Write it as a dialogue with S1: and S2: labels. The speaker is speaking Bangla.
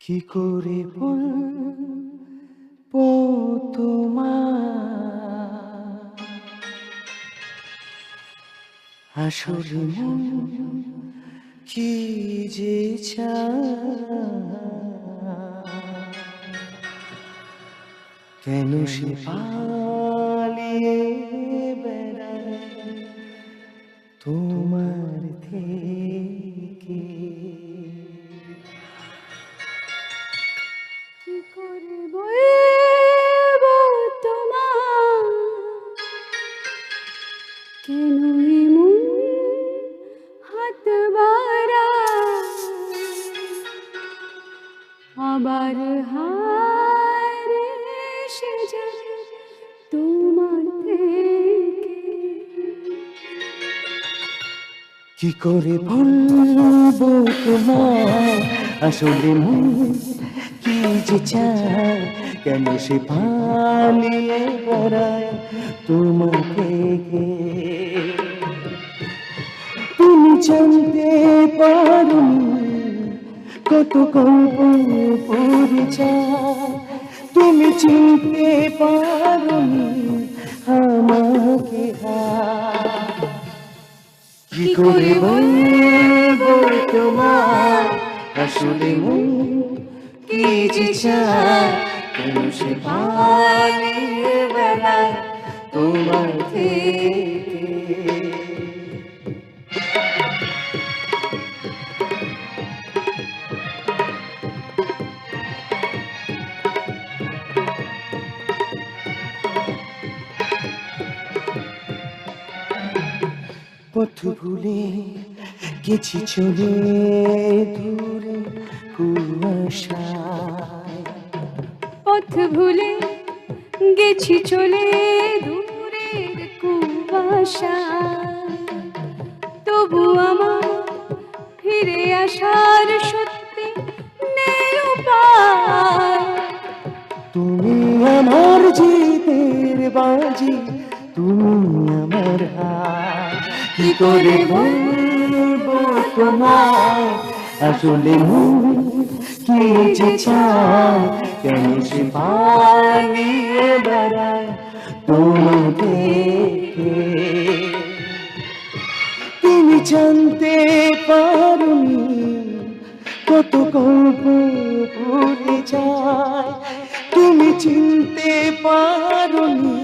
S1: কি করে বলবো তোমার আসলে মন কি যে চায়, কেন সে পালিয়ে বেড়ায় তোমার থেকে।
S2: কি করে বলবো তোমার কেন এমন হাত বাড়ায়, আবার হারে এসে যায় তোমার থেকে।
S1: কি করে বলবো তোমার আসলে মন কি যে চায়, কেন সে পালিয়ে বেড়ায় তোমার থেকে। তুমি জানতে পারোনি কত গল্প পড়ে যায়, তুমি চিনতে পারোনি আমাকে। কি করে বলবো তোমার আসলে মন কি যে চায়, কেন সে পালিয়ে বেড়ায় তোমার থেকে। পথ ভুলে গেছি চলে দূরে কুয়াশায়,
S2: পথ ভুলে গেছি চলে দূরের কুয়াশায়, তবু আমার ফিরে আসার সত্যি নেই উপায়।
S1: তুমি আমার জিতের বাজি, তুমি আমার হার। কি করে বলবো তোমায় আসলে মন কি যে চায়, কেন সে পালিয়ে বেড়ায় তোমার থেকে। তুমি জানতে পারোনি কত গল্প ভুলে যায়, তুমি চিনতে পারোনি